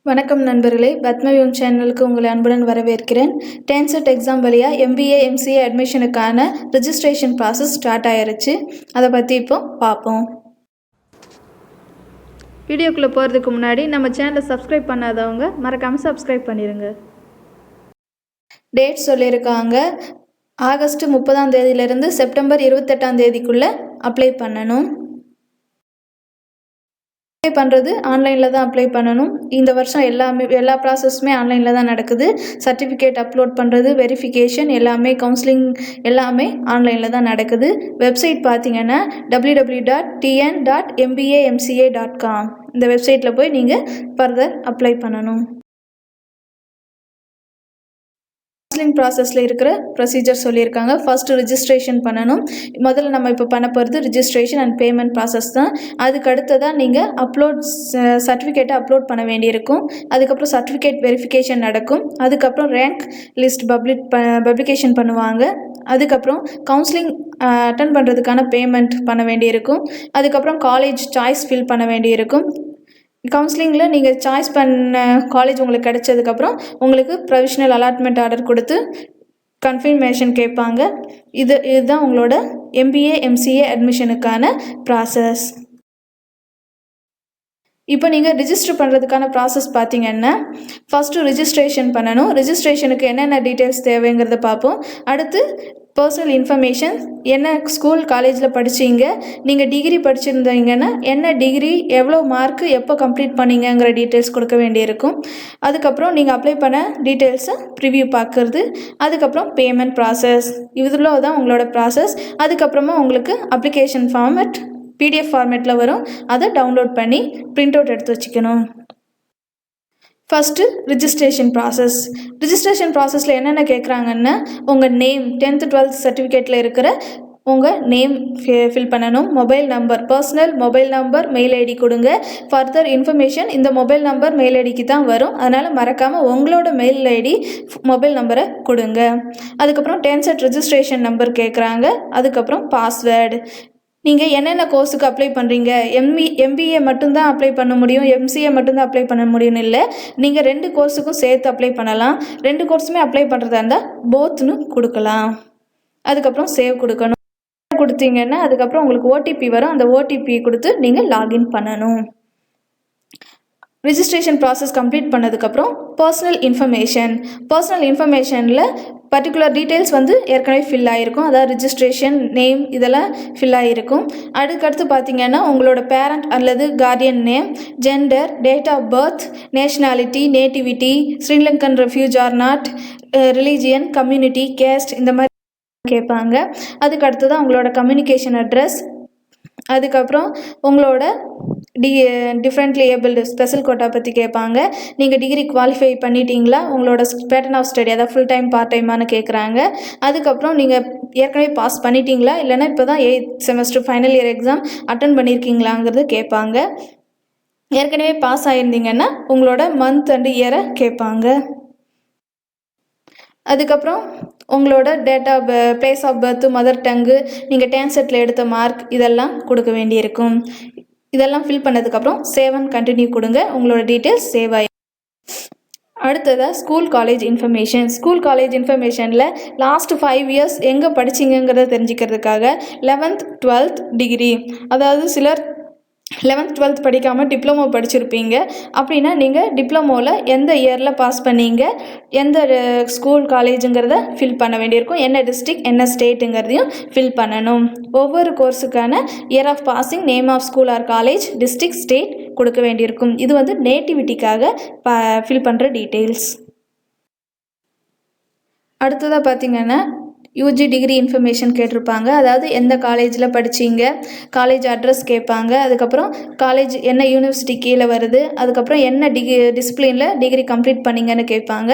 வணக்கம் நண்பர்களே, பத்மவியூகம் சேனலுக்கு உங்களை அன்புடன் வரவேற்கிறேன். TANCET எக்ஸாம் வழியாக MBA MCA அட்மிஷனுக்கான ரிஜிஸ்ட்ரேஷன் ப்ராசஸ் ஸ்டார்ட் ஆயிருச்சு. அதை பற்றி இப்போ பார்ப்போம். வீடியோக்குள்ளே போகிறதுக்கு முன்னாடி நம்ம சேனலை சப்ஸ்கிரைப் பண்ணாதவங்க மறக்காமல் சப்ஸ்கிரைப் பண்ணிடுங்க. டேட் சொல்லியிருக்காங்க, ஆகஸ்ட் 30ஆம் தேதியிலிருந்து செப்டம்பர் 28ஆம் தேதிக்குள்ளே அப்ளை பண்ணணும். அப்ளை பண்ணுறது ஆன்லைனில் தான் அப்ளை பண்ணணும். இந்த வருஷம் எல்லா ப்ராசஸுமே ஆன்லைனில் தான் நடக்குது. சர்டிஃபிகேட் அப்லோட் பண்ணுறது, வெரிஃபிகேஷன் எல்லாமே, கவுன்சிலிங் எல்லாமே ஆன்லைனில் தான் நடக்குது. வெப்சைட் பார்த்தீங்கன்னா www.tn.mbamca.com இந்த வெப்சைட்டில் போய் நீங்கள் ஃபர்தர் அப்ளை பண்ணணும். கவுன்சிலிங் ப்ராசஸில் இருக்கிற ப்ரொசீஜர் சொல்லியிருக்காங்க. ஃபஸ்ட்டு ரிஜிஸ்ட்ரேஷன் பண்ணணும். முதல்ல நம்ம இப்போ பண்ண போகிறது ரிஜிஸ்ட்ரேஷன் அண்ட் பேமெண்ட் ப்ராசஸ் தான். அதுக்கு அடுத்ததான் நீங்கள் சர்டிஃபிகேட்டை அப்லோட் பண்ண வேண்டியிருக்கும். அதுக்கப்புறம் சர்டிஃபிகேட் வெரிஃபிகேஷன் நடக்கும். அதுக்கப்புறம் ரேங்க் லிஸ்ட் பப்ளிகேஷன் பண்ணுவாங்க. அதுக்கப்புறம் கவுன்சிலிங் அட்டன் பண்ணுறதுக்கான பேமெண்ட் பண்ண வேண்டியிருக்கும். அதுக்கப்புறம் காலேஜ் சாய்ஸ் ஃபில் பண்ண வேண்டியிருக்கும். கவுன்சிலிங்கில் நீங்கள் சாய்ஸ் பண்ண காலேஜ் உங்களுக்கு கிடைச்சதுக்கப்புறம் உங்களுக்கு ப்ரொவிஷனல் அலாட்மெண்ட் ஆர்டர் கொடுத்து கன்ஃபர்மேஷன் கேட்பாங்க. இதுதான் உங்களோட MBA MCA அட்மிஷனுக்கான ப்ராசஸ். இப்போ நீங்கள் ரிஜிஸ்டர் பண்ணுறதுக்கான ப்ராசஸ் பார்த்தீங்கன்னா, ஃபஸ்ட்டு ரிஜிஸ்ட்ரேஷன் பண்ணணும். ரிஜிஸ்ட்ரேஷனுக்கு என்னென்ன டீட்டெயில்ஸ் தேவைங்கிறத பார்ப்போம். அடுத்து பர்சனல் இன்ஃபர்மேஷன், என்ன ஸ்கூல் காலேஜில் படிச்சிங்க, நீங்கள் டிகிரி படிச்சிருந்தீங்கன்னா என்ன டிகிரி, எவ்வளோ மார்க்கு, எப்போ கம்ப்ளீட் பண்ணிங்கங்கிற டீட்டெயில்ஸ் கொடுக்க வேண்டியிருக்கும். அதுக்கப்புறம் நீங்கள் அப்ளை பண்ண டீட்டெயில்ஸை ப்ரிவ்யூ பார்க்குறது. அதுக்கப்புறம் பேமெண்ட் ப்ராசஸ், இதில் தான் உங்களோட ப்ராசஸ். அதுக்கப்புறமா உங்களுக்கு அப்ளிகேஷன் ஃபார்மேட் PDF ஃபார்மேட்டில் வரும். அதை டவுன்லோட் பண்ணி பிரிண்ட் அவுட் எடுத்து வச்சுக்கணும். First registration process. ரிஜிஸ்ட்ரேஷன் ப்ராசஸில் என்னென்ன கேட்குறாங்கன்னா, உங்கள் நேம், 10th 12th சர்டிஃபிகேட்டில் இருக்கிற உங்கள் நேம் ஃபில் பண்ணணும். Mobile number, personal mobile number, mail ID கொடுங்க. ஃபர்தர் இன்ஃபர்மேஷன் இந்த மொபைல் நம்பர் மெயில் ஐடிக்கு தான் வரும். அதனால் மறக்காமல் உங்களோட மெயில் ஐடி மொபைல் நம்பரை கொடுங்க. அதுக்கப்புறம் TANCET ரெஜிஸ்ட்ரேஷன் நம்பர் கேட்குறாங்க. அதுக்கப்புறம் பாஸ்வேர்டு. நீங்கள் என்னென்ன கோர்ஸுக்கு அப்ளை பண்ணுறீங்க, MBA மட்டும்தான் அப்ளை பண்ண முடியும், MCA மட்டும்தான் அப்ளை பண்ண முடியும்னு இல்லை. நீங்கள் 2 கோர்ஸுக்கும் சேர்த்து அப்ளை பண்ணலாம். 2 கோர்ஸுமே அப்ளை பண்ணுறதா இருந்தால் போத்னு கொடுக்கலாம். அதுக்கப்புறம் சேவ் கொடுக்கணும். கொடுத்தீங்கன்னா அதுக்கப்புறம் உங்களுக்கு OTP வரும். அந்த OTP கொடுத்து நீங்கள் லாகின் பண்ணணும். ரிஜிஸ்ட்ரேஷன் ப்ராசஸ் கம்ப்ளீட் பண்ணதுக்கப்புறம் பர்சனல் இன்ஃபர்மேஷனில் பர்டிகுலர் டீட்டெயில்ஸ் ஏற்கனவே ஃபில் ஆகிருக்கும். அதாவது ரிஜிஸ்ட்ரேஷன், நேம் இதெல்லாம் ஃபில் ஆகிருக்கும். அதுக்கடுத்து பார்த்தீங்கன்னா உங்களோட பேரண்ட் அல்லது guardian name, gender, date of birth, nationality, nativity, Sri Lankan refuge or not, religion, community, caste இந்த மாதிரி கேட்பாங்க. அதுக்கு அடுத்து தான் உங்களோட கம்யூனிகேஷன் அட்ரஸ். அதுக்கப்புறம் உங்களோட டிஃப்ரெண்ட்லி ஏபிள்டு ஸ்பெஷல் கோட்டா பற்றி கேட்பாங்க. நீங்கள் டிகிரி குவாலிஃபை பண்ணிட்டீங்களா, உங்களோட பேட்டர்ன் ஆஃப் ஸ்டடி, அதாவது ஃபுல் டைம் பார்ட் டைமானு கேட்குறாங்க. அதுக்கப்புறம் நீங்கள் ஏற்கனவே பாஸ் பண்ணிட்டீங்களா, இல்லைன்னா இப்போ தான் 8th semester final year exam attend பண்ணியிருக்கீங்களாங்கிறது கேட்பாங்க. ஏற்கனவே பாஸ் ஆகியிருந்தீங்கன்னா உங்களோட மந்த் அண்ட் இயரை கேட்பாங்க. அதுக்கப்புறம் உங்களோட date of place of birth, mother tongue, நீங்கள் TANCETல எடுத்த மார்க் இதெல்லாம் கொடுக்க வேண்டியிருக்கும். இதெல்லாம் ஃபில் பண்ணதுக்கப்புறம் சேவ் அண்ட் கண்டினியூ கொடுங்க. உங்களோட டீட்டெயில்ஸ் சேவ் ஆகி. அடுத்ததாக ஸ்கூல் காலேஜ் இன்ஃபர்மேஷனில் லாஸ்ட் 5 இயர்ஸ் எங்கே படிச்சிங்கிறத தெரிஞ்சுக்கிறதுக்காக 11th 12th டிகிரி, அதாவது சிலர் 11th 12th படிக்காமல் டிப்ளமோ படிச்சிருப்பீங்க. அப்படின்னா நீங்கள் டிப்ளமோவில் எந்த இயரில் பாஸ் பண்ணீங்க, எந்த ஸ்கூல் காலேஜுங்கிறத ஃபில் பண்ண வேண்டியிருக்கும். என்ன டிஸ்ட்ரிக்ட், என்ன ஸ்டேட்டுங்கிறதையும் ஃபில் பண்ணணும். ஒவ்வொரு கோர்ஸுக்கான year of passing, name of school or college, district, state கொடுக்க வேண்டியிருக்கும். இது நேட்டிவிட்டிக்காக ஃபில் பண்ணுற டீட்டெயில்ஸ். அடுத்ததாக பார்த்தீங்கன்னா UG டிகிரி இன்ஃபர்மேஷன் கேட்டிருப்பாங்க. அதாவது எந்த காலேஜில் படிச்சிங்க, காலேஜ் அட்ரஸ் கேட்பாங்க. அதுக்கப்புறம் காலேஜ் என்ன யூனிவர்சிட்டி கீழே வருது, அதுக்கப்புறம் என்ன டிசிப்ளினில் டிகிரி கம்ப்ளீட் பண்ணிங்கன்னு கேட்பாங்க.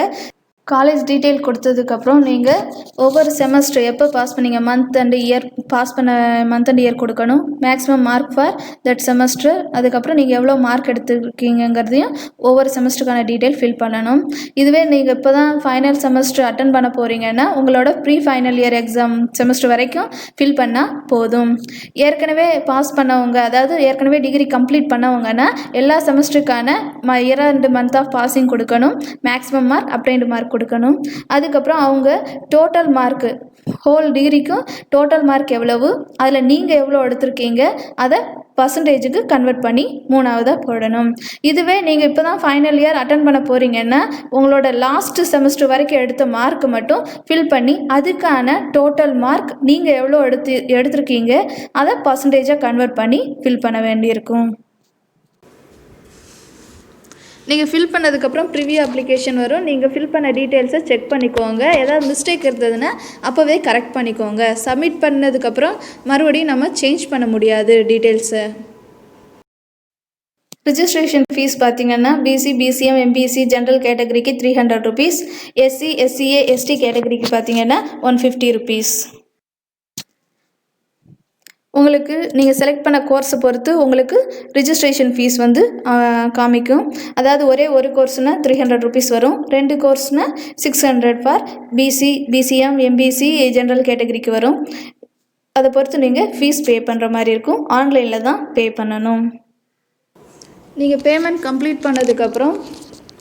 காலேஜ் டீட்டெயில் கொடுத்ததுக்கப்புறம் நீங்கள் ஒவ்வொரு செமஸ்டர் எப்போ பாஸ் பண்ணீங்க மந்த் அண்ட் இயர் பாஸ் பண்ண மந்த் அண்ட் இயர் கொடுக்கணும். Maximum mark for that semester. அதுக்கப்புறம் நீங்கள் எவ்வளோ மார்க் எடுத்துருக்கீங்கிறதையும் ஒவ்வொரு செமஸ்டருக்கான டீட்டெயில் ஃபில் பண்ணணும். இதுவே நீங்கள் இப்போ தான் ஃபைனல் செமஸ்டர் அட்டன் பண்ண போகிறீங்கன்னா உங்களோட pre final year exam semester வரைக்கும் ஃபில் பண்ணால் போதும். ஏற்கனவே பாஸ் பண்ணவங்க, அதாவது ஏற்கனவே டிகிரி கம்ப்ளீட் பண்ணவங்கன்னா எல்லா செமஸ்டருக்கான year and month of passing கொடுக்கணும். மேக்ஸிமம் மார்க் அப்ளைண்டு மார்க் கொடுக்கணும். அதுக்கப்புறம் அவங்க டோட்டல் மார்க்கு ஹோல் டிகிரிக்கும் டோட்டல் மார்க் எவ்வளவு, அதில் நீங்கள் எவ்வளோ எடுத்திருக்கீங்க அதை பர்சன்டேஜுக்கு கன்வெர்ட் பண்ணி 3ஆவதாக போடணும். இதுவே நீங்கள் இப்போ தான் ஃபைனல் இயர் அட்டன் பண்ண போகிறீங்கன்னா உங்களோட லாஸ்ட்டு செமஸ்டர் வரைக்கும் எடுத்த மார்க் மட்டும் ஃபில் பண்ணி அதுக்கான டோட்டல் மார்க் நீங்கள் எவ்வளோ எடுத்திருக்கீங்க அதை பர்சன்டேஜாக கன்வெர்ட் பண்ணி ஃபில் பண்ண வேண்டியிருக்கும். நீங்கள் ஃபில் பண்ணதுக்கப்புறம் ப்ரிவியூ அப்ளிகேஷன் வரும். நீங்கள் ஃபில் பண்ண டீட்டெயில்ஸை செக் பண்ணிக்கோங்க. ஏதாவது மிஸ்டேக் இருந்ததுன்னா அப்போவே கரெக்ட் பண்ணிக்கோங்க. சப்மிட் பண்ணதுக்கப்புறம் மறுபடியும் நம்ம சேஞ்ச் பண்ண முடியாது டீட்டெயில்ஸை. ரிஜிஸ்ட்ரேஷன் ஃபீஸ் பார்த்தீங்கன்னா பிசி, பிசிஎம், எம்பிசி ஜென்ரல் கேட்டகரிக்கு 300 rupees, எஸ்சி, எஸ்சிஏ, எஸ்டி கேட்டகரிக்கு பார்த்தீங்கன்னா 150 rupees. உங்களுக்கு நீங்கள் செலக்ட் பண்ண கோர்ஸை பொறுத்து உங்களுக்கு ரிஜிஸ்ட்ரேஷன் ஃபீஸ் வந்து காமிக்கும். அதாவது ஒரே ஒரு கோர்ஸ்னால் 300 rupees வரும். 2 கோர்ஸ்னால் 600 for BC, BCM, MBC general கேட்டகரிக்கு வரும். அதை பொறுத்து நீங்கள் ஃபீஸ் பே பண்ணுற மாதிரி இருக்கும். ஆன்லைனில் தான் பே பண்ணணும். நீங்கள் பேமெண்ட் கம்ப்ளீட் பண்ணதுக்கப்புறம்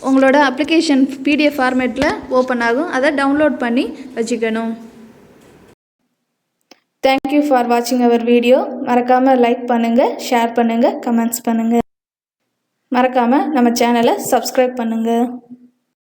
உங்களோட அப்ளிகேஷன் பிடிஎஃப் ஃபார்மேட்டில் ஓப்பன் ஆகும். அதை டவுன்லோட் பண்ணி வச்சுக்கணும். தேங்க்யூ ஃபார் வாட்சிங் அவர் வீடியோ. மறக்காமல் லைக் பண்ணுங்கள், ஷேர் பண்ணுங்கள், கமெண்ட்ஸ் பண்ணுங்கள். மறக்காமல் நம்ம சேனலை சப்ஸ்கிரைப் பண்ணுங்கள்.